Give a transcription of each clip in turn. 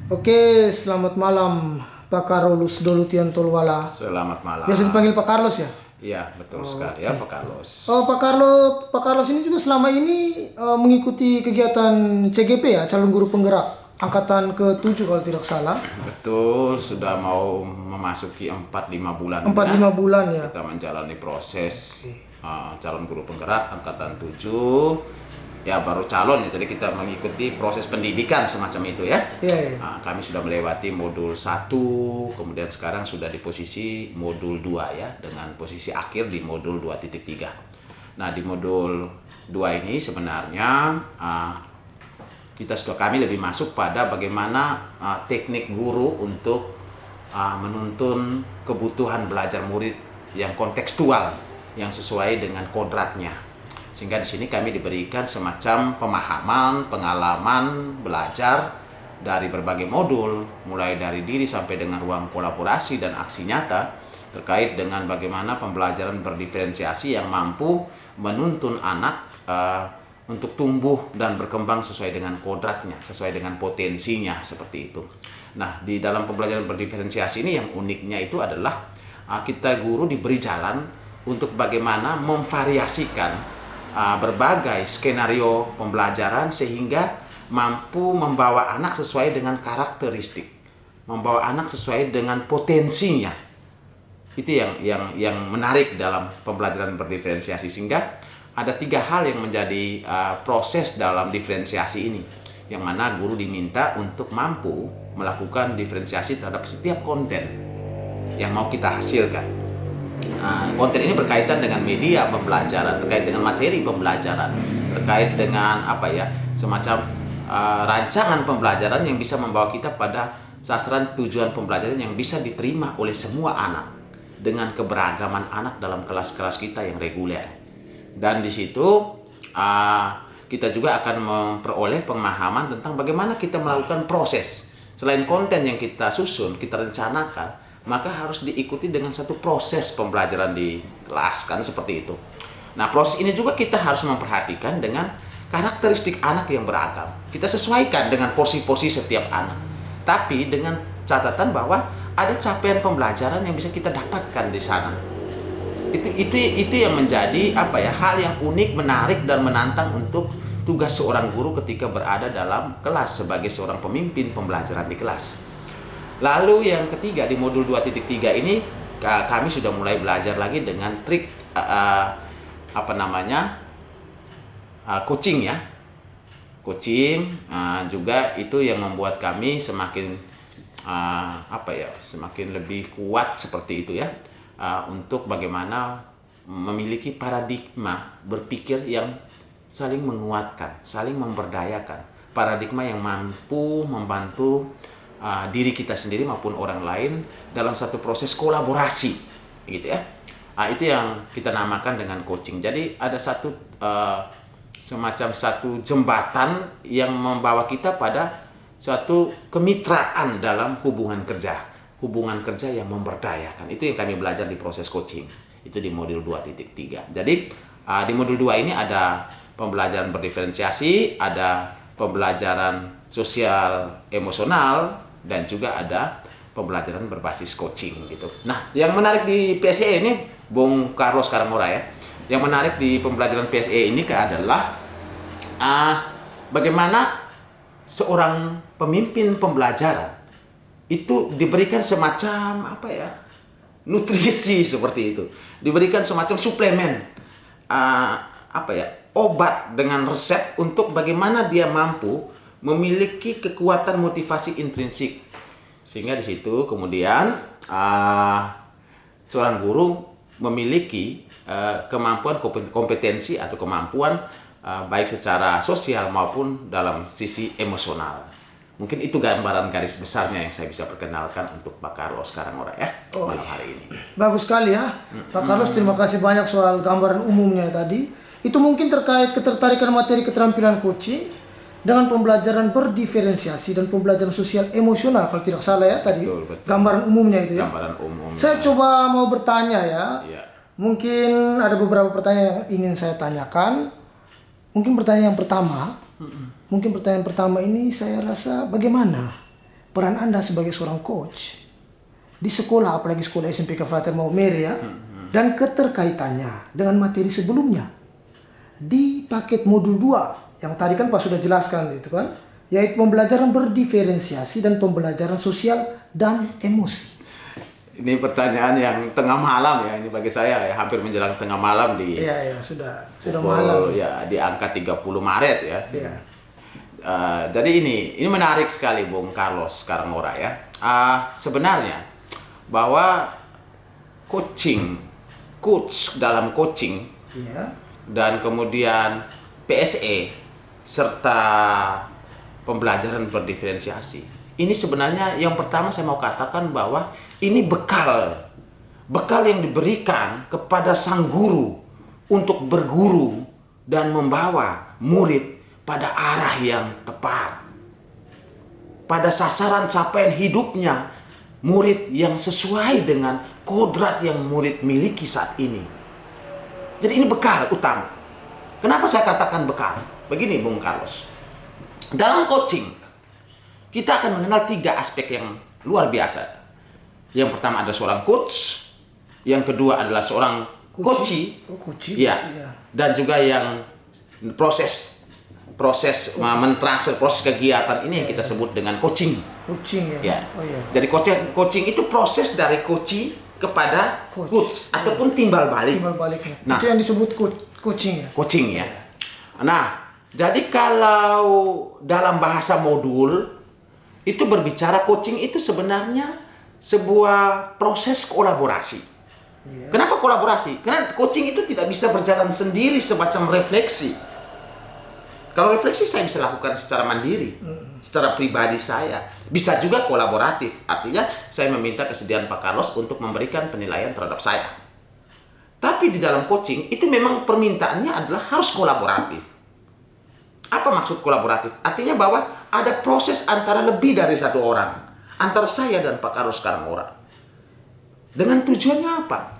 Oke, selamat malam Pak Carlos Dolutian Tolwala. Selamat malam. Biasa dipanggil Pak Carlos ya? Iya, betul sekali ya Pak Carlos. Oh, Pak Carlos ini juga selama ini mengikuti kegiatan CGP ya, calon guru penggerak angkatan ke-7 kalau tidak salah. Betul, sudah mau memasuki 4-5 bulan. 4-5 bulan ya. Kita menjalani proses calon guru penggerak angkatan 7. Ya baru calon ya, jadi kita mengikuti proses pendidikan semacam itu ya. Iya. Kami sudah melewati modul 1, kemudian sekarang sudah di posisi modul 2 ya, dengan posisi akhir di modul 2.3. Nah di modul 2 ini sebenarnya kami lebih masuk pada bagaimana teknik guru untuk menuntun kebutuhan belajar murid yang kontekstual, yang sesuai dengan kodratnya. Sehingga di sini kami diberikan semacam pemahaman, pengalaman, belajar dari berbagai modul, mulai dari diri sampai dengan ruang kolaborasi dan aksi nyata, terkait dengan bagaimana pembelajaran berdiferensiasi yang mampu menuntun anak untuk tumbuh dan berkembang sesuai dengan kodratnya, sesuai dengan potensinya, seperti itu. Nah, di dalam pembelajaran berdiferensiasi ini yang uniknya itu adalah kita guru diberi jalan untuk bagaimana memvariasikan berbagai skenario pembelajaran sehingga mampu membawa anak sesuai dengan karakteristik, membawa anak sesuai dengan potensinya. Itu yang menarik dalam pembelajaran berdiferensiasi, sehingga ada 3 hal yang menjadi proses dalam diferensiasi ini, yang mana guru diminta untuk mampu melakukan diferensiasi terhadap setiap konten yang mau kita hasilkan. Konten ini berkaitan dengan media pembelajaran, terkait dengan materi pembelajaran, terkait dengan semacam rancangan pembelajaran yang bisa membawa kita pada sasaran tujuan pembelajaran yang bisa diterima oleh semua anak dengan keberagaman anak dalam kelas-kelas kita yang reguler. Dan di situ kita juga akan memperoleh pemahaman tentang bagaimana kita melakukan proses. Selain konten yang kita susun, kita rencanakan, maka harus diikuti dengan satu proses pembelajaran di kelas, kan seperti itu. Nah, proses ini juga kita harus memperhatikan dengan karakteristik anak yang beragam. Kita sesuaikan dengan porsi-porsi setiap anak. Tapi dengan catatan bahwa ada capaian pembelajaran yang bisa kita dapatkan di sana. Itu yang menjadi hal yang unik, menarik dan menantang untuk tugas seorang guru ketika berada dalam kelas sebagai seorang pemimpin pembelajaran di kelas. Lalu yang ketiga di modul 2.3 ini kami sudah mulai belajar lagi dengan trik coaching ya. Coaching juga itu yang membuat kami semakin semakin lebih kuat seperti itu ya, untuk bagaimana memiliki paradigma berpikir yang saling menguatkan, saling memberdayakan, paradigma yang mampu membantu diri kita sendiri maupun orang lain dalam satu proses kolaborasi, gitu ya. Itu yang kita namakan dengan coaching. Jadi ada semacam satu jembatan yang membawa kita pada suatu kemitraan dalam hubungan kerja yang memberdayakan. Itu yang kami belajar di proses coaching. Itu di modul 2.3. Jadi di modul 2 ini ada pembelajaran berdiferensiasi, ada pembelajaran sosial emosional, dan juga ada pembelajaran berbasis coaching gitu. Nah, yang menarik di PSE ini, Bung Carlos Karangora ya, yang menarik di pembelajaran PSE ini adalah bagaimana seorang pemimpin pembelajaran itu diberikan semacam nutrisi seperti itu, diberikan semacam suplemen obat dengan resep untuk bagaimana dia mampu memiliki kekuatan motivasi intrinsik, sehingga di situ kemudian seorang guru memiliki kemampuan kompetensi atau kemampuan baik secara sosial maupun dalam sisi emosional. Mungkin itu gambaran garis besarnya yang saya bisa perkenalkan untuk Pak Carlos Karangora ya malam hari ini. Bagus sekali ya Pak Carlos, terima kasih banyak soal gambaran umumnya tadi. Itu mungkin terkait ketertarikan materi keterampilan coaching dengan pembelajaran berdiferensiasi dan pembelajaran sosial emosional kalau tidak salah ya tadi. Betul. Gambaran umumnya itu ya. Gambaran umumnya. Saya coba mau bertanya ya. Mungkin ada beberapa pertanyaan yang ingin saya tanyakan. Mungkin pertanyaan pertama ini saya rasa bagaimana peran Anda sebagai seorang coach di sekolah, apalagi sekolah SMPK Frater Maumere ya, dan keterkaitannya dengan materi sebelumnya di paket modul 2 yang tadi kan Pak sudah jelaskan itu kan, yaitu pembelajaran berdiferensiasi dan pembelajaran sosial dan emosi. Ini pertanyaan yang tengah malam ya, ini bagi saya ya, hampir menjelang tengah malam di Iya, sudah malam. Ya, di angka 30 Maret ya. Iya. Jadi ini menarik sekali Bung Carlos Karangora ya. Sebenarnya bahwa coach dalam coaching, Iya. dan kemudian PSE serta pembelajaran berdiferensiasi. Ini sebenarnya yang pertama saya mau katakan bahwa ini bekal yang diberikan kepada sang guru untuk berguru dan membawa murid pada arah yang tepat, pada sasaran capaian hidupnya murid yang sesuai dengan kodrat yang murid miliki saat ini. Jadi ini bekal utama. Kenapa saya katakan bekal? Begini Bung Carlos, dalam coaching kita akan mengenal 3 aspek yang luar biasa. Yang pertama adalah seorang coach, yang kedua adalah seorang coachee, ya, dan juga yang proses mentransfer proses kegiatan ini yang kita sebut dengan coaching. Ya. Oh, iya. Jadi coaching itu proses dari coachee kepada coach ataupun timbal balik. Nah, itu yang disebut coaching ya. Coaching ya. Nah, jadi kalau dalam bahasa modul itu berbicara coaching itu sebenarnya sebuah proses kolaborasi. Iya. Kenapa kolaborasi? Karena coaching itu tidak bisa berjalan sendiri semacam refleksi. Kalau refleksi saya bisa lakukan secara mandiri, secara pribadi saya. Bisa juga kolaboratif, artinya saya meminta kesediaan Pak Carlos untuk memberikan penilaian terhadap saya. Tapi di dalam coaching itu memang permintaannya adalah harus kolaboratif. Apa maksud kolaboratif? Artinya bahwa ada proses antara lebih dari satu orang, antara saya dan Pak Carlos Karangora. Dengan tujuannya apa?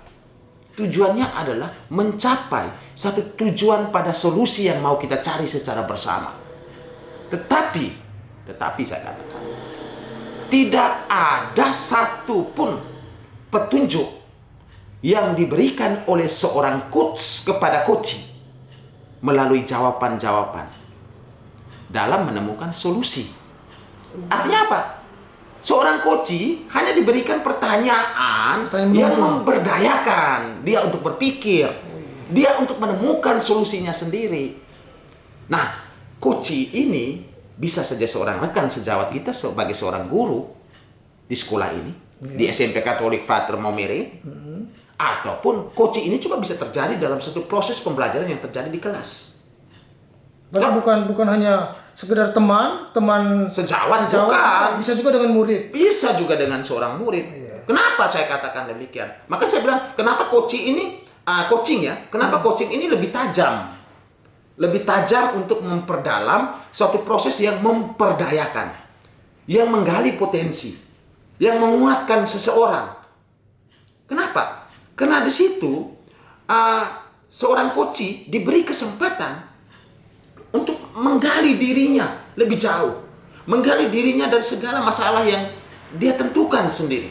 Tujuannya adalah mencapai satu tujuan pada solusi yang mau kita cari secara bersama. Tetapi saya katakan, tidak ada satupun petunjuk yang diberikan oleh seorang coach kepada coachee melalui jawaban-jawaban dalam menemukan solusi. Artinya apa? Seorang coachee hanya diberikan pertanyaan yang memberdayakan dia untuk berpikir, dia untuk menemukan solusinya sendiri. Nah, coachee ini bisa saja seorang rekan sejawat kita sebagai seorang guru di sekolah ini, di SMP Katolik Frater Maumere, ataupun coachee ini juga bisa terjadi dalam satu proses pembelajaran yang terjadi di kelas. Berarti bukan hanya sekedar teman sejawat, bukan. Bisa juga dengan murid. Bisa juga dengan seorang murid. Kenapa saya katakan demikian? Maka saya bilang, kenapa coaching ini lebih tajam? Lebih tajam untuk memperdalam suatu proses yang memperdayakan, yang menggali potensi, yang menguatkan seseorang. Kenapa? Karena di situ seorang coachee diberi kesempatan untuk menggali dirinya lebih jauh, menggali dirinya dari segala masalah yang dia tentukan sendiri,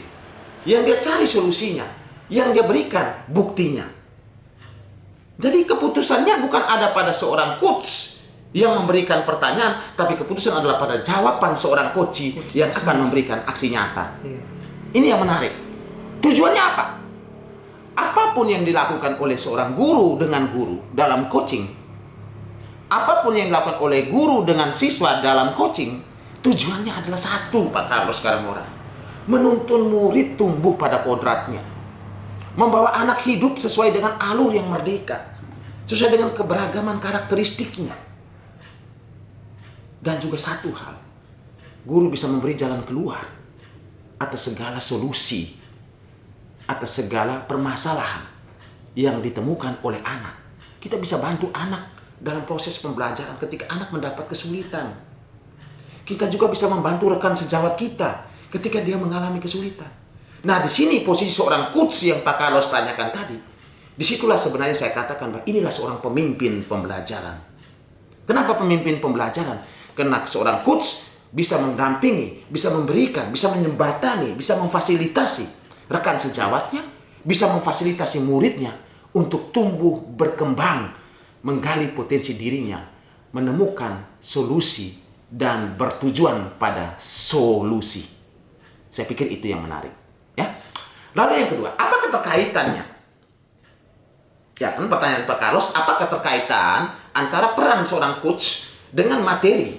yang dia cari solusinya, yang dia berikan buktinya. Jadi keputusannya bukan ada pada seorang coach yang memberikan pertanyaan, tapi keputusan adalah pada jawaban seorang coachee yang akan memberikan aksi nyata. Ini yang menarik. Tujuannya apa? Apapun yang dilakukan oleh seorang guru dengan guru dalam coaching, apapun yang dilakukan oleh guru dengan siswa dalam coaching, tujuannya adalah satu, Pak Carlos Karangora. Menuntun murid tumbuh pada kodratnya. Membawa anak hidup sesuai dengan alur yang merdeka. Sesuai dengan keberagaman karakteristiknya. Dan juga satu hal, guru bisa memberi jalan keluar atas segala solusi, atas segala permasalahan yang ditemukan oleh anak. Kita bisa bantu anak dalam proses pembelajaran ketika anak mendapat kesulitan. Kita juga bisa membantu rekan sejawat kita ketika dia mengalami kesulitan. Nah, di sini posisi seorang coach yang Pak Carlos tanyakan tadi. Disitulah sebenarnya saya katakan bahwa inilah seorang pemimpin pembelajaran. Kenapa pemimpin pembelajaran? Karena seorang coach bisa mendampingi, bisa memberikan, bisa menyembatani, bisa memfasilitasi rekan sejawatnya, bisa memfasilitasi muridnya untuk tumbuh, berkembang, menggali potensi dirinya, menemukan solusi, dan bertujuan pada solusi. Saya pikir itu yang menarik. Ya. Lalu yang kedua, apa keterkaitannya? Ya kan pertanyaan Pak Carlos, apa keterkaitan antara peran seorang coach dengan materi?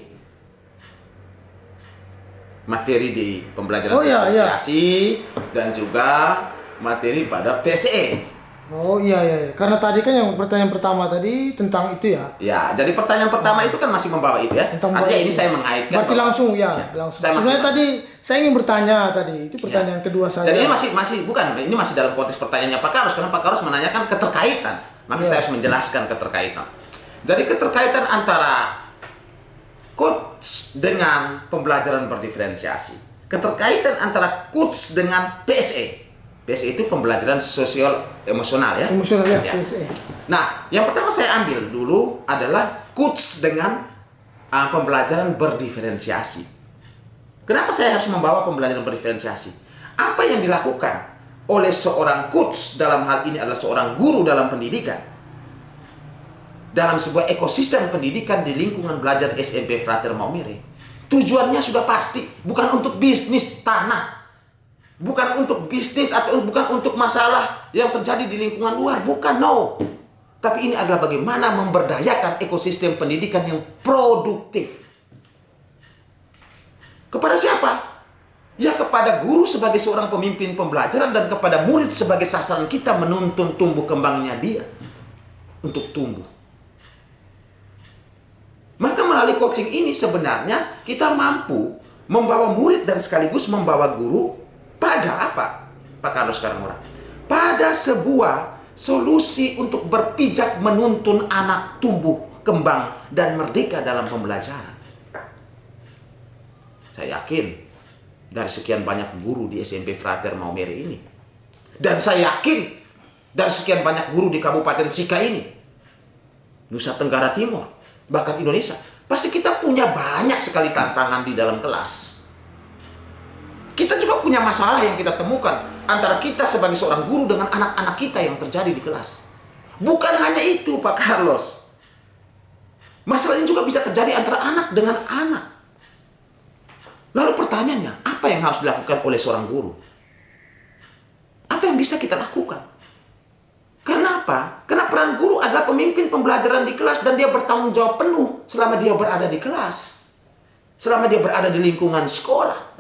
Materi di pembelajaran diferensiasi dan juga materi pada PSE. Oh iya. Karena tadi kan yang pertanyaan pertama tadi tentang itu ya. Ya, jadi pertanyaan pertama itu kan masih membawa itu ya. Artinya ini saya mengaitkan. Berarti langsung ya. Sebenarnya tadi saya ingin bertanya tadi, itu pertanyaan kedua saya. Jadi ini ini masih dalam konteks pertanyaannya Pak Carlos, karena Pak Carlos menanyakan keterkaitan. Maka saya harus menjelaskan keterkaitan. Jadi keterkaitan antara coach dengan pembelajaran berdiferensiasi. Keterkaitan antara coach dengan PSE. PSE itu pembelajaran sosial emosional ya. Emosional ya. PSE. Nah, yang pertama saya ambil dulu adalah coach dengan pembelajaran berdiferensiasi. Kenapa saya harus membawa pembelajaran berdiferensiasi? Apa yang dilakukan oleh seorang coach, dalam hal ini adalah seorang guru dalam pendidikan, dalam sebuah ekosistem pendidikan di lingkungan belajar SMP Frater Maumere, tujuannya sudah pasti bukan untuk bisnis tanah, bukan untuk bisnis atau bukan untuk masalah yang terjadi di lingkungan luar, bukan, no. Tapi ini adalah bagaimana memberdayakan ekosistem pendidikan yang produktif. Kepada siapa? Ya kepada guru sebagai seorang pemimpin pembelajaran dan kepada murid sebagai sasaran kita menuntun tumbuh kembangnya dia untuk tumbuh. Maka melalui coaching ini sebenarnya kita mampu membawa murid dan sekaligus membawa guru pada apa, Pak Carlos Carmora? Pada sebuah solusi untuk berpijak menuntun anak tumbuh, kembang, dan merdeka dalam pembelajaran. Saya yakin dari sekian banyak guru di SMP Frater Maumere ini, dan saya yakin dari sekian banyak guru di Kabupaten Sika ini, Nusa Tenggara Timur, bahkan Indonesia, pasti kita punya banyak sekali tantangan di dalam kelas. Kita juga punya masalah yang kita temukan antara kita sebagai seorang guru dengan anak-anak kita yang terjadi di kelas. Bukan hanya itu, Pak Carlos. Masalah ini juga bisa terjadi antara anak dengan anak. Lalu pertanyaannya, apa yang harus dilakukan oleh seorang guru? Apa yang bisa kita lakukan? Kenapa? Karena peran guru adalah pemimpin pembelajaran di kelas dan dia bertanggung jawab penuh selama dia berada di kelas. Selama dia berada di lingkungan sekolah.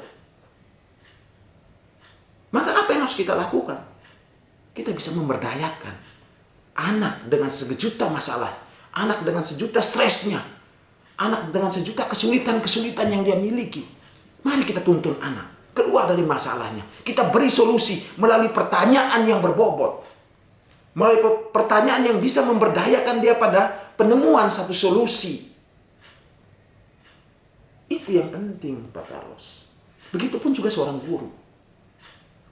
Maka apa yang harus kita lakukan? Kita bisa memberdayakan anak dengan sejuta masalah, anak dengan sejuta stresnya, anak dengan sejuta kesulitan-kesulitan yang dia miliki. Mari kita tuntun anak keluar dari masalahnya. Kita beri solusi melalui pertanyaan yang berbobot. Melalui pertanyaan yang bisa memberdayakan dia pada penemuan satu solusi. Itu yang penting, Pak Carlos. Begitupun juga seorang guru.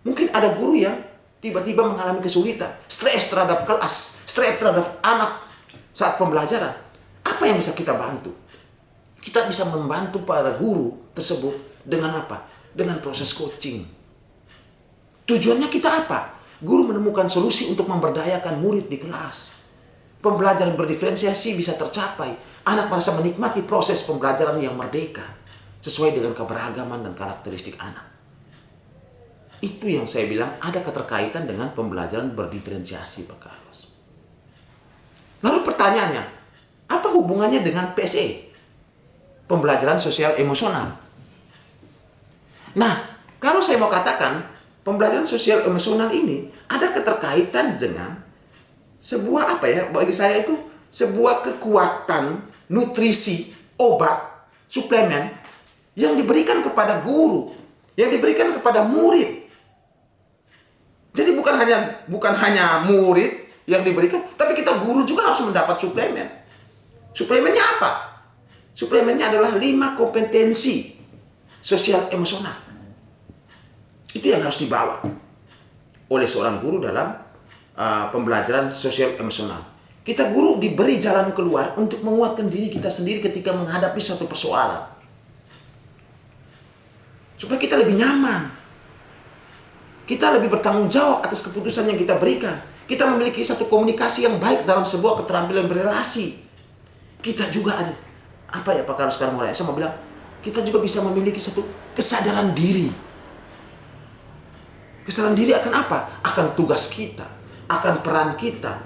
Mungkin ada guru yang tiba-tiba mengalami kesulitan, stres terhadap kelas, stres terhadap anak saat pembelajaran. Apa yang bisa kita bantu? Kita bisa membantu para guru tersebut dengan apa? Dengan proses coaching. Tujuannya kita apa? Guru menemukan solusi untuk memberdayakan murid di kelas. Pembelajaran berdiferensiasi bisa tercapai. Anak merasa menikmati proses pembelajaran yang merdeka, sesuai dengan keberagaman dan karakteristik anak. Itu yang saya bilang ada keterkaitan dengan pembelajaran berdiferensiasi, Pak Carlos. Lalu pertanyaannya, apa hubungannya dengan PSE? Pembelajaran sosial emosional. Nah, kalau saya mau katakan, pembelajaran sosial emosional ini ada keterkaitan dengan sebuah bagi saya itu sebuah kekuatan nutrisi, obat, suplemen yang diberikan kepada guru, yang diberikan kepada murid. Jadi bukan hanya murid yang diberikan, tapi kita guru juga harus mendapat suplemen. Suplemennya apa? Suplemennya adalah 5 kompetensi sosial emosional. Itu yang harus dibawa oleh seorang guru dalam pembelajaran sosial emosional. Kita guru diberi jalan keluar untuk menguatkan diri kita sendiri ketika menghadapi suatu persoalan. Supaya kita lebih nyaman. Kita lebih bertanggung jawab atas keputusan yang kita berikan. Kita memiliki satu komunikasi yang baik dalam sebuah keterampilan berrelasi. Kita juga ada, apa ya Pak Carlos sekarang mulai? Saya mau bilang, kita juga bisa memiliki satu kesadaran diri. Kesadaran diri akan apa? Akan tugas kita, akan peran kita,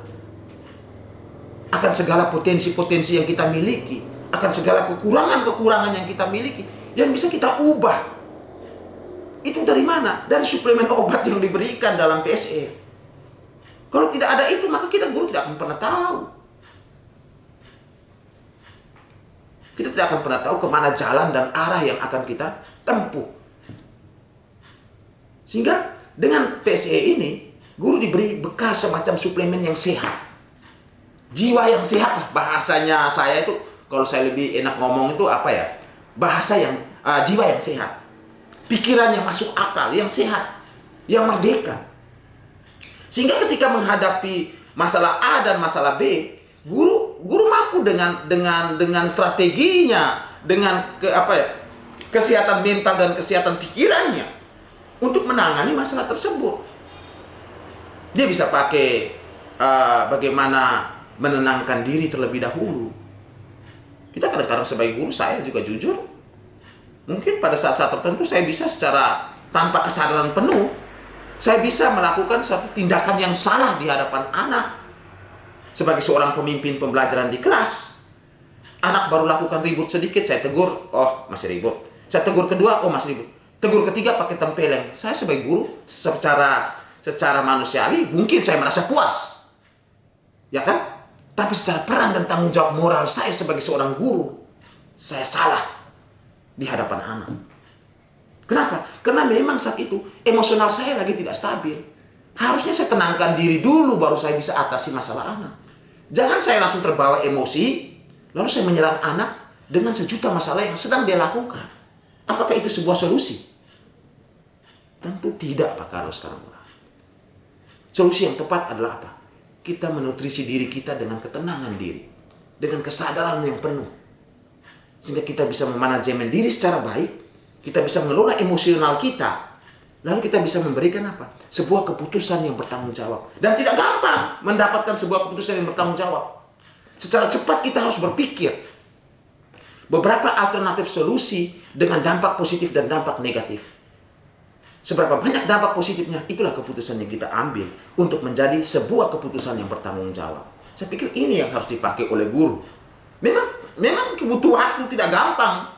akan segala potensi-potensi yang kita miliki, akan segala kekurangan-kekurangan yang kita miliki, yang bisa kita ubah. Itu dari mana? Dari suplemen obat yang diberikan dalam PSE. Kalau tidak ada itu, maka kita guru tidak akan pernah tahu. Kita tidak akan pernah tahu kemana jalan dan arah yang akan kita tempuh. Sehingga dengan PSE ini, guru diberi bekal semacam suplemen yang sehat. Jiwa yang sehat lah. Bahasanya saya itu, kalau saya lebih enak ngomong itu apa ya? Bahasa yang, jiwa yang sehat. Pikiran yang masuk akal, yang sehat, yang merdeka. Sehingga ketika menghadapi masalah A dan masalah B, guru mampu dengan strateginya, dengan kesehatan mental dan kesehatan pikirannya untuk menangani masalah tersebut. Dia bisa pakai bagaimana menenangkan diri terlebih dahulu. Kita kadang-kadang sebagai guru, saya juga jujur, mungkin pada saat-saat tertentu saya bisa secara tanpa kesadaran penuh, saya bisa melakukan suatu tindakan yang salah di hadapan anak. Sebagai seorang pemimpin pembelajaran di kelas, anak baru lakukan ribut sedikit, saya tegur, oh masih ribut. Saya tegur kedua, oh masih ribut. Tegur ketiga pakai tempeleng. Saya sebagai guru, secara manusiawi, mungkin saya merasa puas. Ya kan? Tapi secara peran dan tanggung jawab moral saya sebagai seorang guru, saya salah di hadapan anak. Kenapa? Karena memang saat itu emosional saya lagi tidak stabil. Harusnya saya tenangkan diri dulu baru saya bisa atasi masalah anak. Jangan saya langsung terbawa emosi, lalu saya menyerang anak dengan sejuta masalah yang sedang dia lakukan. Apakah itu sebuah solusi? Tentu tidak, Pak Carlos sekarang. Solusi yang tepat adalah apa? Kita menutrisi diri kita dengan ketenangan diri, dengan kesadaran yang penuh. Sehingga kita bisa memanajemen diri secara baik, kita bisa mengelola emosional kita, lalu kita bisa memberikan apa? Sebuah keputusan yang bertanggung jawab. Dan tidak gampang mendapatkan sebuah keputusan yang bertanggung jawab. Secara cepat kita harus berpikir beberapa alternatif solusi dengan dampak positif dan dampak negatif. Seberapa banyak dampak positifnya, itulah keputusan yang kita ambil untuk menjadi sebuah keputusan yang bertanggung jawab. Saya pikir ini yang harus dipakai oleh guru. Memang butuh waktu, tidak gampang.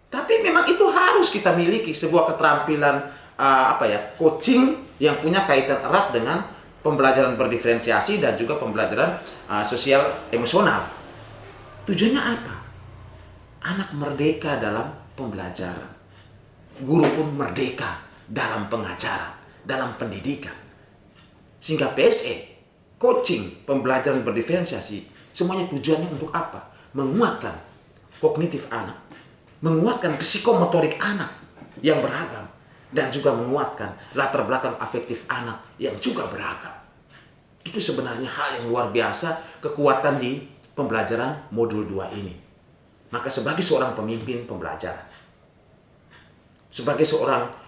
Tapi memang itu harus kita miliki sebuah keterampilan coaching yang punya kaitan erat dengan pembelajaran berdiferensiasi dan juga pembelajaran sosial emosional. Tujuannya apa? Anak merdeka dalam pembelajaran. Guru pun merdeka dalam pengajaran, dalam pendidikan. Sehingga PSE, coaching, pembelajaran berdiferensiasi, semuanya tujuannya untuk apa? Menguatkan kognitif anak, menguatkan psikomotorik anak yang beragam, dan juga menguatkan latar belakang afektif anak yang juga beragam. Itu sebenarnya hal yang luar biasa, kekuatan di pembelajaran modul 2 ini. Maka sebagai seorang pemimpin pembelajaran, sebagai seorang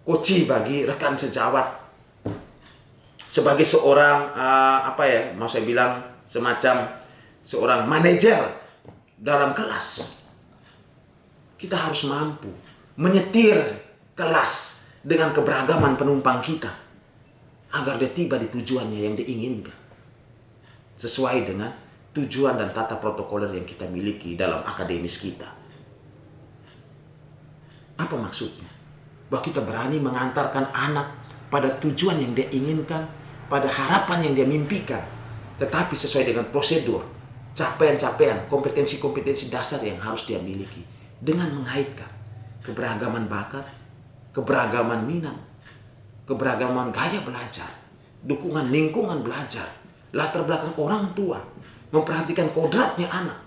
coach bagi rekan sejawat, sebagai seorang mau saya bilang semacam seorang manajer dalam kelas, kita harus mampu menyetir kelas dengan keberagaman penumpang kita agar dia tiba di tujuannya yang diinginkan sesuai dengan tujuan dan tata protokoler yang kita miliki dalam akademis kita. Apa maksudnya? Bahwa kita berani mengantarkan anak pada tujuan yang dia inginkan, pada harapan yang dia mimpikan, tetapi sesuai dengan prosedur, capaian-capaian, kompetensi-kompetensi dasar yang harus dia miliki, dengan mengaitkan keberagaman bakat, keberagaman minat, keberagaman gaya belajar, dukungan lingkungan belajar, latar belakang orang tua, memperhatikan kodratnya anak.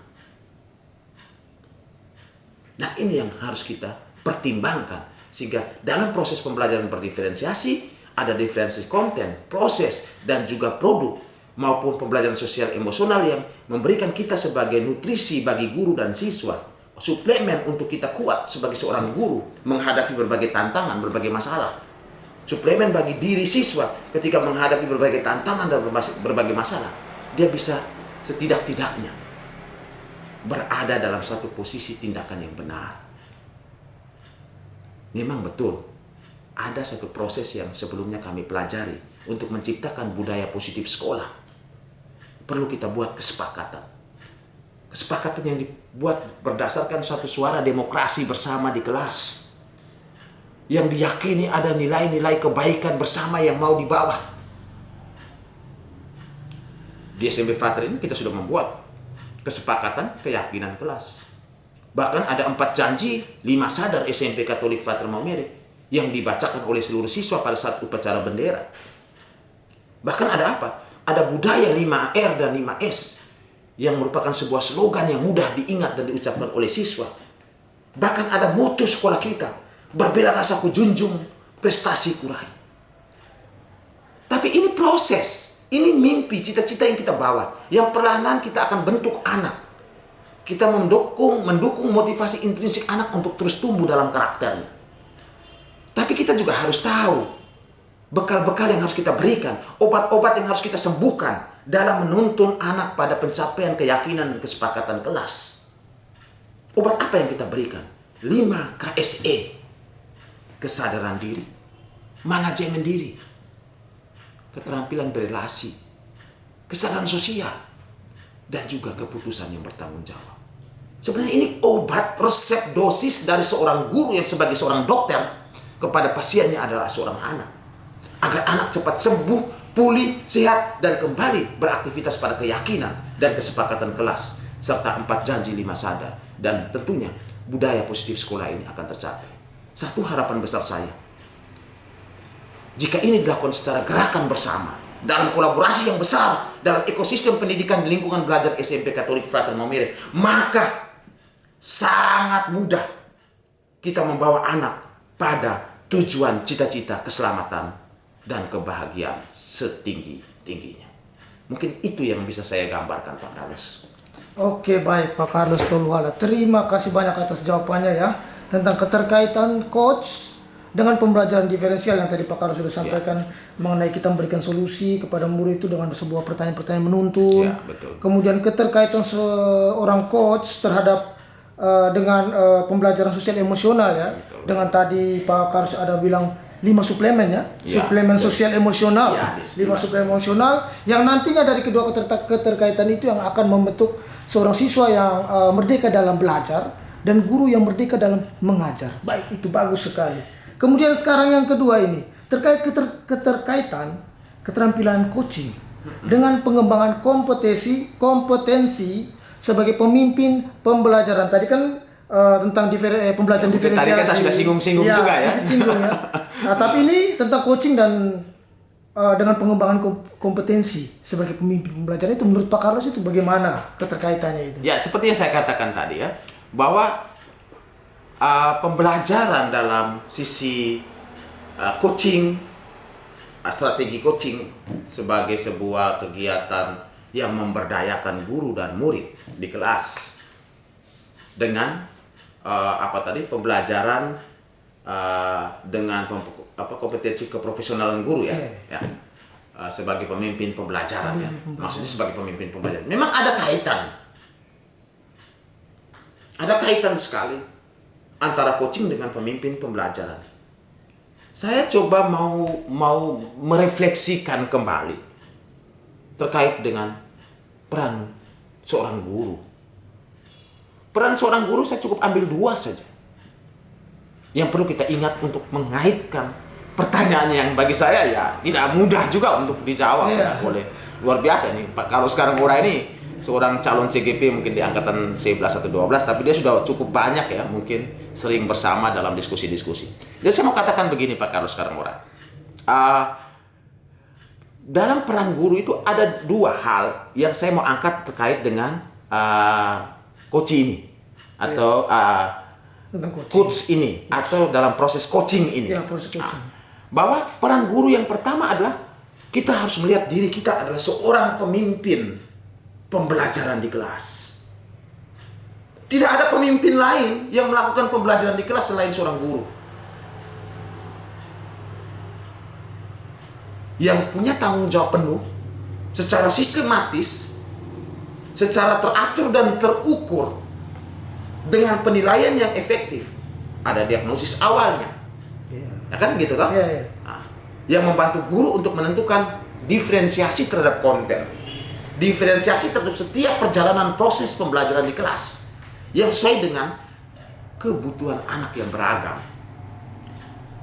Nah, ini yang harus kita pertimbangkan sehingga dalam proses pembelajaran berdiferensiasi ada diferensiasi konten, proses, dan juga produk maupun pembelajaran sosial emosional yang memberikan kita sebagai nutrisi bagi guru dan siswa suplemen untuk kita kuat sebagai seorang guru menghadapi berbagai tantangan, berbagai masalah. Suplemen bagi diri siswa ketika menghadapi berbagai tantangan dan berbagai masalah. Dia bisa setidak-tidaknya berada dalam suatu posisi tindakan yang benar. Memang betul, ada satu proses yang sebelumnya kami pelajari untuk menciptakan budaya positif sekolah. Perlu kita buat kesepakatan. Kesepakatan yang dibuat berdasarkan suatu suara demokrasi bersama di kelas. Yang diyakini ada nilai-nilai kebaikan bersama yang mau dibawa. Di SMP Frater ini kita sudah membuat kesepakatan keyakinan kelas. Bahkan ada 4 janji, 5 sadar SMP Katolik Frater Maumere yang dibacakan oleh seluruh siswa pada saat upacara bendera. Bahkan ada apa? Ada budaya 5R dan 5S yang merupakan sebuah slogan yang mudah diingat dan diucapkan oleh siswa. Bahkan ada moto sekolah kita, berbela rasa ku junjung, prestasi ku raih. Tapi ini proses, ini mimpi, cita-cita yang kita bawa, yang perlahan kita akan bentuk anak. Kita mendukung motivasi intrinsik anak untuk terus tumbuh dalam karakternya. Tapi kita juga harus tahu bekal-bekal yang harus kita berikan, obat-obat yang harus kita sembuhkan dalam menuntun anak pada pencapaian keyakinan dan kesepakatan kelas. Obat apa yang kita berikan? 5 KSE. Kesadaran diri, manajemen diri, keterampilan berelasi, kesadaran sosial, dan juga keputusan yang bertanggung jawab. Sebenarnya ini obat resep dosis dari seorang guru yang sebagai seorang dokter kepada pasiennya adalah seorang anak. Agar anak cepat sembuh, pulih, sehat, dan kembali beraktivitas pada keyakinan dan kesepakatan kelas. Serta 4 janji 5 sadar. Dan tentunya budaya positif sekolah ini akan tercapai. Satu harapan besar saya. Jika ini dilakukan secara gerakan bersama, dalam kolaborasi yang besar, dalam ekosistem pendidikan di lingkungan belajar SMP Katolik Frater Maumere, maka sangat mudah kita membawa anak pada tujuan cita-cita keselamatan dan kebahagiaan setinggi-tingginya. Mungkin itu yang bisa saya gambarkan, Pak Carlos. Oke, baik Pak Carlos Toluhala. Terima kasih banyak atas jawabannya ya tentang keterkaitan coach dengan pembelajaran diferensial yang tadi Pak Carlos sudah sampaikan mengenai kita memberikan solusi kepada murid itu dengan sebuah pertanyaan-pertanyaan menuntun. Ya, betul. Kemudian keterkaitan seorang coach terhadap dengan pembelajaran sosial emosional ya. Betul. Dengan tadi Pak Carlos ada bilang 5 suplemen ya, suplemen sosial emosional, 5 suplemen emosional yang nantinya dari kedua keterkaitan itu yang akan membentuk seorang siswa yang merdeka dalam belajar dan guru yang merdeka dalam mengajar. Baik, itu bagus sekali. Kemudian sekarang yang kedua ini terkait keterkaitan keterampilan coaching dengan pengembangan kompetensi sebagai pemimpin pembelajaran. Tadi kan tentang pembelajaran diferensiasi. Tadi kan saya sudah singgung-singgung juga ya. Singgung ya. Nah, tapi ini tentang coaching dan dengan pengembangan kompetensi sebagai pemimpin pembelajaran itu menurut Pak Carlos itu bagaimana keterkaitannya itu? Ya, seperti yang saya katakan tadi ya, bahwa pembelajaran dalam sisi coaching, strategi coaching sebagai sebuah kegiatan yang memberdayakan guru dan murid di kelas dengan pembelajaran dengan kompetensi keprofesionalan guru ya, sebagai pemimpin pembelajaran ya, maksudnya sebagai pemimpin pembelajaran. Memang ada kaitan sekali antara coaching dengan pemimpin pembelajaran. Saya coba mau merefleksikan kembali terkait dengan peran seorang guru. Peran seorang guru saya cukup ambil 2 saja. Yang perlu kita ingat untuk mengaitkan pertanyaan yang bagi saya ya tidak mudah juga untuk dijawab oleh luar biasa ini Pak. Kalau sekarang Ora ini seorang calon CGP mungkin di angkatan 11 atau 12, tapi dia sudah cukup banyak ya, mungkin sering bersama dalam diskusi-diskusi. Jadi saya mau katakan begini Pak Carlos sekarang Ora. Dalam peran guru itu ada 2 hal yang saya mau angkat terkait dengan coach ini atau coach ini atau dalam proses coaching ini. Ya, proses coaching. Bahwa peran guru yang pertama adalah kita harus melihat diri kita adalah seorang pemimpin pembelajaran di kelas. Tidak ada pemimpin lain yang melakukan pembelajaran di kelas selain seorang guru. Yang punya tanggung jawab penuh secara sistematis, secara teratur dan terukur dengan penilaian yang efektif. Ada diagnosis awalnya. Ya kan gitu kan? Nah, yang membantu guru untuk menentukan diferensiasi terhadap konten. Diferensiasi terhadap setiap perjalanan proses pembelajaran di kelas yang sesuai dengan kebutuhan anak yang beragam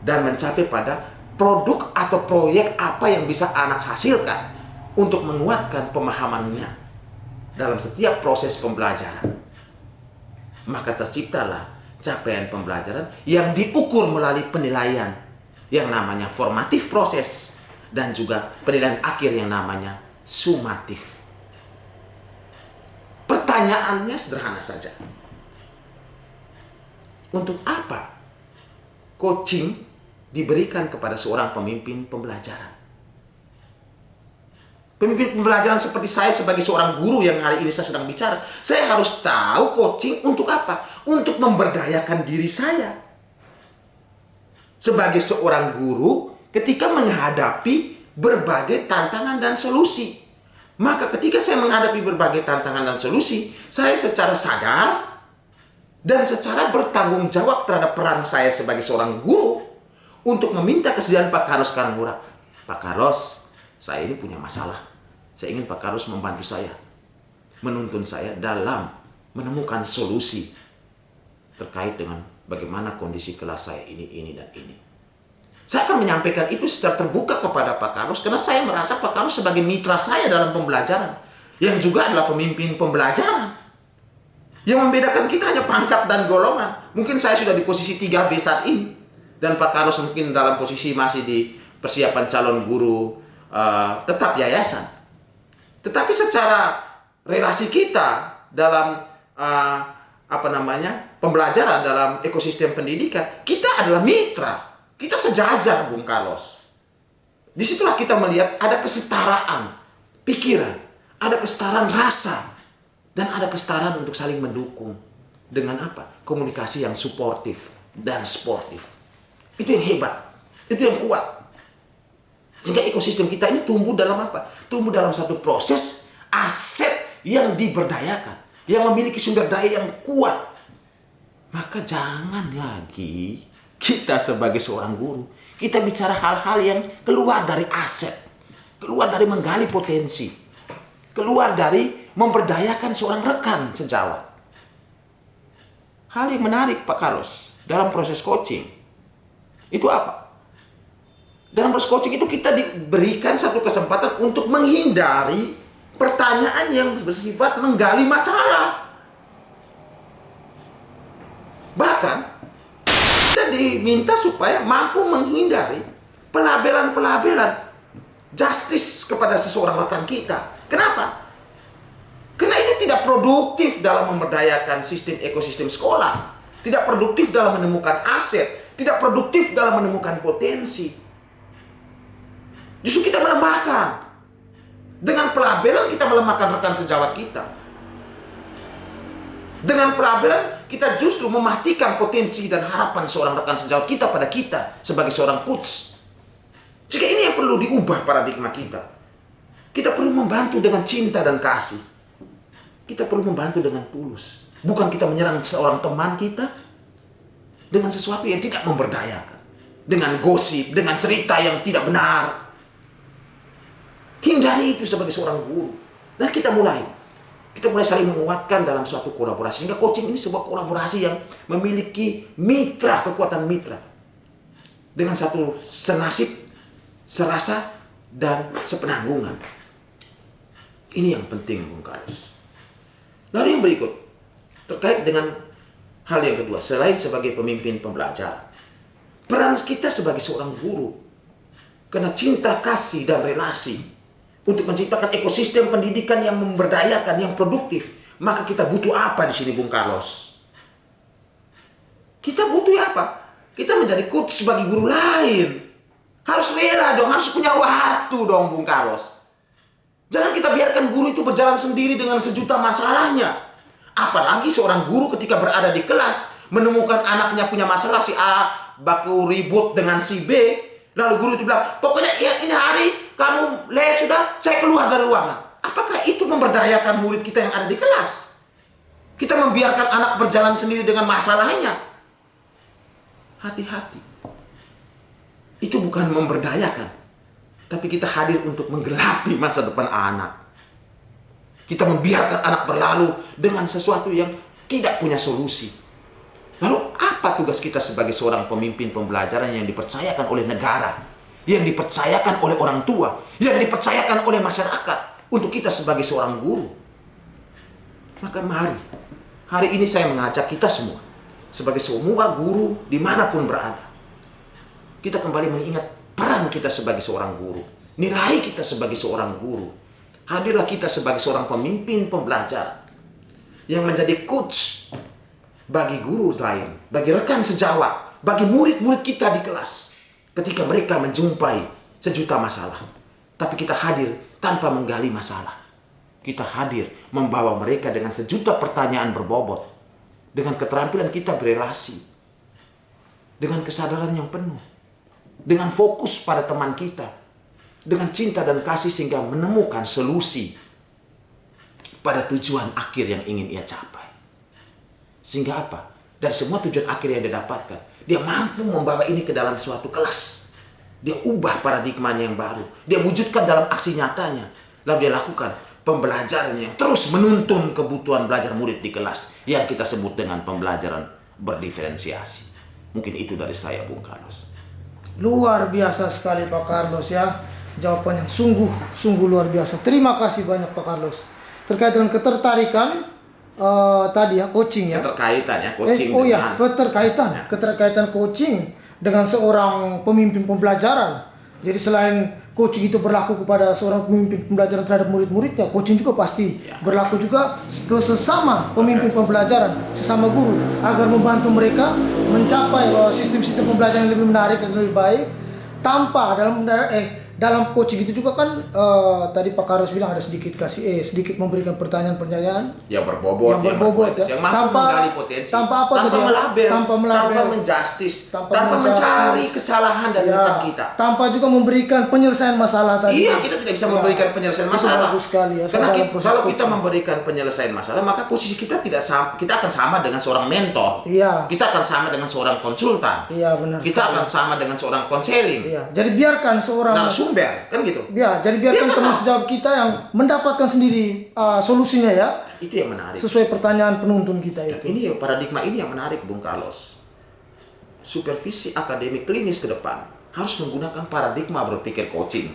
dan mencapai pada produk atau proyek apa yang bisa anak hasilkan untuk menguatkan pemahamannya dalam setiap proses pembelajaran. Maka terciptalah capaian pembelajaran yang diukur melalui penilaian yang namanya formatif proses dan juga penilaian akhir yang namanya sumatif. Pertanyaannya sederhana saja. Untuk apa coaching diberikan kepada seorang pemimpin pembelajaran? Pemimpin pembelajaran seperti saya sebagai seorang guru yang hari ini saya sedang bicara, saya harus tahu coaching untuk apa? Untuk memberdayakan diri saya. Sebagai seorang guru ketika menghadapi berbagai tantangan dan solusi. Maka ketika saya menghadapi berbagai tantangan dan solusi, saya secara sadar dan secara bertanggung jawab terhadap peran saya sebagai seorang guru untuk meminta kesediaan Pak Carlos Karangura. Pak Carlos, saya ini punya masalah. Saya ingin Pak Carlos membantu saya, menuntun saya dalam menemukan solusi terkait dengan bagaimana kondisi kelas saya ini dan ini. Saya akan menyampaikan itu secara terbuka kepada Pak Carlos karena saya merasa Pak Carlos sebagai mitra saya dalam pembelajaran, yang juga adalah pemimpin pembelajaran. Yang membedakan kita hanya pangkat dan golongan. Mungkin saya sudah di posisi 3B saat ini. Dan Pak Carlos mungkin dalam posisi masih di persiapan calon guru tetap yayasan. Tetapi secara relasi kita dalam pembelajaran dalam ekosistem pendidikan, kita adalah mitra. Kita sejajar, Bung Carlos. Disitulah kita melihat ada kesetaraan pikiran, ada kesetaraan rasa, dan ada kesetaraan untuk saling mendukung. Dengan apa? Komunikasi yang suportif dan sportif. Itu yang hebat. Itu yang kuat. Sehingga ekosistem kita ini tumbuh dalam apa? Tumbuh dalam satu proses aset yang diberdayakan. Yang memiliki sumber daya yang kuat. Maka jangan lagi kita sebagai seorang guru, kita bicara hal-hal yang keluar dari aset. Keluar dari menggali potensi. Keluar dari memberdayakan seorang rekan sejawat. Hal yang menarik Pak Carlos dalam proses coaching itu apa? Dalam proses coaching itu kita diberikan satu kesempatan untuk menghindari pertanyaan yang bersifat menggali masalah. Bahkan kita diminta supaya mampu menghindari pelabelan-pelabelan justice kepada seseorang rekan kita. Kenapa? Karena itu tidak produktif dalam memberdayakan sistem ekosistem sekolah. Tidak produktif dalam menemukan aset. Tidak produktif dalam menemukan potensi. Justru kita melemahkan. Dengan pelabelan kita melemahkan rekan sejawat kita. Dengan pelabelan kita justru mematikan potensi dan harapan seorang rekan sejawat kita pada kita sebagai seorang coach. Jika ini yang perlu diubah paradigma kita. Kita perlu membantu dengan cinta dan kasih. Kita perlu membantu dengan tulus. Bukan kita menyerang seorang teman kita dengan sesuatu yang tidak memberdayakan. Dengan gosip, dengan cerita yang tidak benar. Hindari itu sebagai seorang guru. Dan kita mulai saling menguatkan dalam suatu kolaborasi. Sehingga coaching ini sebuah kolaborasi yang memiliki mitra, kekuatan mitra. Dengan satu senasib, serasa, dan sepenanggungan. Ini yang penting, Bung Carlos. Lalu yang berikut, terkait dengan hal yang kedua, selain sebagai pemimpin pembelajaran, peran kita sebagai seorang guru, karena cinta, kasih, dan relasi, untuk menciptakan ekosistem pendidikan yang memberdayakan, yang produktif, maka kita butuh apa di sini, Bung Carlos? Kita butuh apa? Kita menjadi coach sebagai guru lain. Harus rela dong, harus punya waktu dong, Bung Carlos. Jangan kita biarkan guru itu berjalan sendiri dengan sejuta masalahnya. Apalagi seorang guru ketika berada di kelas menemukan anaknya punya masalah, si A baku ribut dengan si B, lalu guru itu bilang, pokoknya ya, ini hari kamu les sudah, saya keluar dari ruangan. Apakah itu memberdayakan murid kita yang ada di kelas? Kita membiarkan anak berjalan sendiri dengan masalahnya. Hati-hati. Itu bukan memberdayakan, tapi kita hadir untuk menggelapi masa depan anak. Kita membiarkan anak berlalu dengan sesuatu yang tidak punya solusi. Lalu apa tugas kita sebagai seorang pemimpin pembelajaran yang dipercayakan oleh negara, yang dipercayakan oleh orang tua, yang dipercayakan oleh masyarakat untuk kita sebagai seorang guru? Maka mari, hari ini saya mengajak kita semua, sebagai semua guru dimanapun berada, kita kembali mengingat peran kita sebagai seorang guru, nilai kita sebagai seorang guru. Hadirlah kita sebagai seorang pemimpin pembelajar yang menjadi coach bagi guru lain, bagi rekan sejawat, bagi murid-murid kita di kelas ketika mereka menjumpai sejuta masalah. Tapi kita hadir tanpa menggali masalah. Kita hadir membawa mereka dengan sejuta pertanyaan berbobot, dengan keterampilan kita berelasi, dengan kesadaran yang penuh, dengan fokus pada teman kita, dengan cinta dan kasih sehingga menemukan solusi pada tujuan akhir yang ingin ia capai. Sehingga apa? Dari semua tujuan akhir yang dia dapatkan, dia mampu membawa ini ke dalam suatu kelas. Dia ubah paradigmanya yang baru. Dia wujudkan dalam aksi nyatanya. Lalu dia lakukan pembelajaran yang terus menuntun kebutuhan belajar murid di kelas, yang kita sebut dengan pembelajaran berdiferensiasi. Mungkin itu dari saya, Bung Carlos. Luar biasa sekali Pak Carlos ya. Jawaban yang sungguh luar biasa. Terima kasih banyak Pak Carlos. Terkait dengan ketertarikan tadi ya, coaching ya. Keterkaitan ya, coaching keterkaitan coaching dengan seorang pemimpin pembelajaran. Jadi selain coaching itu berlaku kepada seorang pemimpin pembelajaran terhadap murid-muridnya, coaching juga pasti berlaku juga ke sesama pemimpin pembelajaran, sesama guru, agar membantu mereka mencapai sistem-sistem pembelajaran yang lebih menarik dan lebih baik. Tanpa dalam coaching itu juga kan tadi Pak Carlos bilang ada sedikit memberikan pertanyaan-pertanyaan yang berbobot ya. Yang mampu menggali potensi, tanpa melabel, tanpa menjustis, tanpa mencari kesalahan dari rekan kita, tanpa juga memberikan penyelesaian masalah tadi. Iya, kita tidak bisa memberikan penyelesaian masalah. Itu bagus sekali ya. Karena kalau kita memberikan penyelesaian masalah, maka posisi kita kita akan sama dengan seorang mentor. Iya. Kita akan sama dengan seorang konsultan. Iya, benar. Kita akan sama dengan seorang konseling. Iya. Jadi biarkan seorang narasumber, kan gitu. Ya, jadi biarkan teman sejawat kita yang mendapatkan sendiri solusinya ya. Itu yang menarik. Sesuai pertanyaan penuntun kita itu. Ini paradigma ini yang menarik, Bung Carlos. Supervisi akademik klinis ke depan harus menggunakan paradigma berpikir coaching.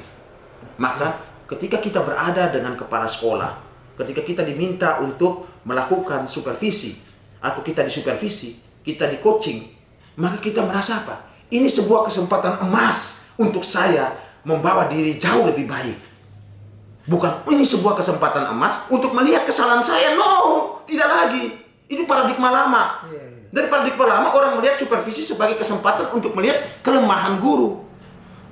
Maka ketika kita berada dengan kepala sekolah, ketika kita diminta untuk melakukan supervisi atau kita disupervisi, kita di coaching, maka kita merasa apa? Ini sebuah kesempatan emas untuk saya membawa diri jauh lebih baik. Bukan ini sebuah kesempatan emas untuk melihat kesalahan saya. No, tidak lagi. Itu paradigma lama. Dari paradigma lama orang melihat supervisi sebagai kesempatan untuk melihat kelemahan guru.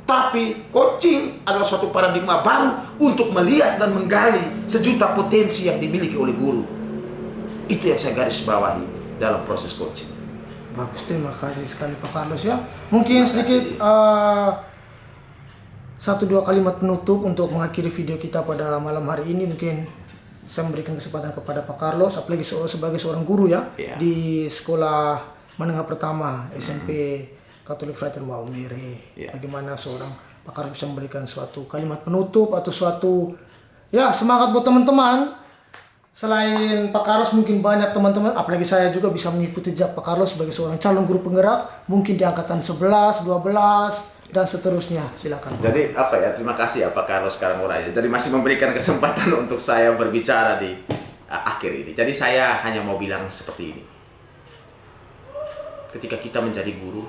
Tapi coaching adalah suatu paradigma baru untuk melihat dan menggali sejuta potensi yang dimiliki oleh guru. Itu yang saya garis bawahi dalam proses coaching. Bagus, terima kasih sekali Pak Carlos ya. Mungkin sedikit 1-2 kalimat penutup untuk mengakhiri video kita pada malam hari ini. Mungkin saya memberikan kesempatan kepada Pak Carlos, apalagi sebagai seorang guru ya, di sekolah menengah pertama SMP Katolik Frater Maumere. Bagaimana seorang Pak Carlos bisa memberikan suatu kalimat penutup atau suatu semangat buat teman-teman. Selain Pak Carlos, mungkin banyak teman-teman, apalagi saya juga bisa mengikuti jejak Pak Carlos sebagai seorang calon guru penggerak, mungkin di angkatan 11, 12 dan seterusnya. Silakan. Jadi terima kasih ya Pak Carlos Karanguraya. Jadi masih memberikan kesempatan untuk saya berbicara di akhir ini. Jadi saya hanya mau bilang seperti ini. Ketika kita menjadi guru,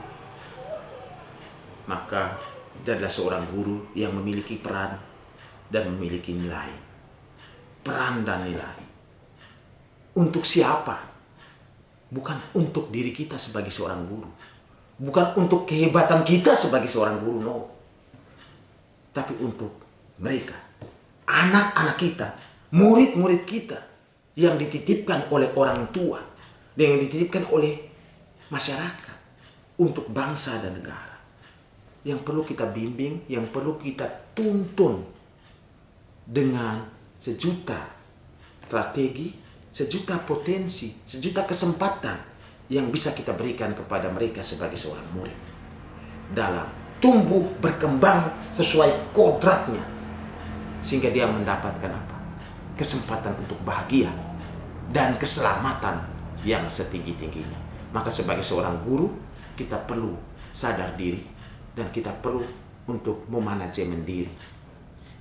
maka jadilah seorang guru yang memiliki peran dan memiliki nilai. Peran dan nilai. Untuk siapa? Bukan untuk diri kita sebagai seorang guru. Bukan untuk kehebatan kita sebagai seorang guru, no. Tapi untuk mereka, anak-anak kita, murid-murid kita yang dititipkan oleh orang tua dan yang dititipkan oleh masyarakat untuk bangsa dan negara. Yang perlu kita bimbing, yang perlu kita tuntun dengan sejuta strategi, sejuta potensi, sejuta kesempatan yang bisa kita berikan kepada mereka sebagai seorang murid dalam tumbuh berkembang sesuai kodratnya, sehingga dia mendapatkan apa? Kesempatan untuk bahagia dan keselamatan yang setinggi-tingginya. Maka sebagai seorang guru, kita perlu sadar diri dan kita perlu untuk memanajemen diri.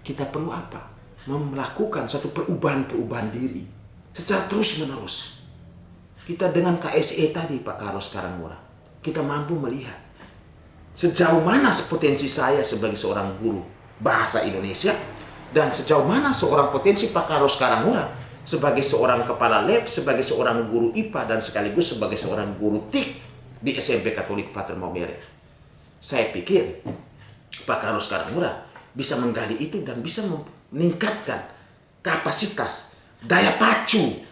Kita perlu apa? Melakukan suatu perubahan diri secara terus-menerus. Kita dengan KSE tadi, Pak Carlos Karangura, kita mampu melihat sejauh mana potensi saya sebagai seorang guru bahasa Indonesia dan sejauh mana seorang potensi Pak Carlos Karangura sebagai seorang kepala lab, sebagai seorang guru IPA dan sekaligus sebagai seorang guru TIK di SMP Katolik Frater Maumere. Saya pikir Pak Carlos Karangura bisa menggali itu dan bisa meningkatkan kapasitas, daya pacu,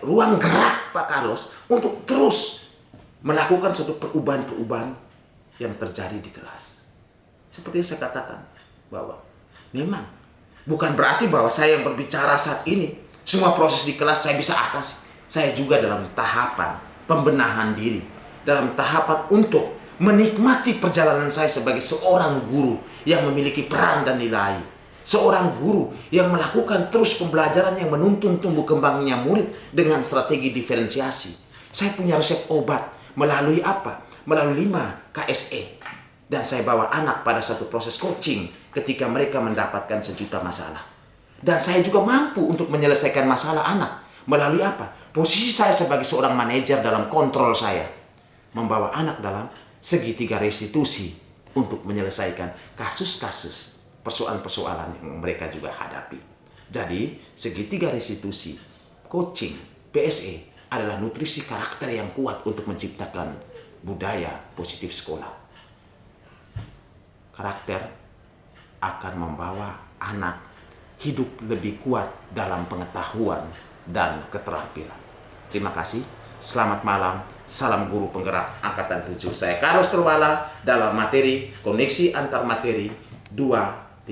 ruang gerak Pak Carlos untuk terus melakukan suatu perubahan-perubahan yang terjadi di kelas. Seperti yang saya katakan, bahwa memang bukan berarti bahwa saya yang berbicara saat ini, semua proses di kelas saya bisa atasi. Saya juga dalam tahapan pembenahan diri, dalam tahapan untuk menikmati perjalanan saya sebagai seorang guru yang memiliki peran dan nilai. Seorang guru yang melakukan terus pembelajaran yang menuntun tumbuh kembangnya murid dengan strategi diferensiasi. Saya punya resep obat melalui apa? Melalui 5 KSE. Dan saya bawa anak pada satu proses coaching ketika mereka mendapatkan sejuta masalah. Dan saya juga mampu untuk menyelesaikan masalah anak melalui apa? Posisi saya sebagai seorang manajer dalam kontrol saya. Membawa anak dalam segitiga restitusi untuk menyelesaikan kasus-kasus, persoalan-persoalan yang mereka juga hadapi. Jadi, segitiga restitusi, coaching, PSE adalah nutrisi karakter yang kuat untuk menciptakan budaya positif sekolah. Karakter akan membawa anak hidup lebih kuat dalam pengetahuan dan keterampilan. Terima kasih. Selamat malam. Salam guru penggerak Angkatan 7. Saya Carlos Terwala dalam materi koneksi antar materi 2.3.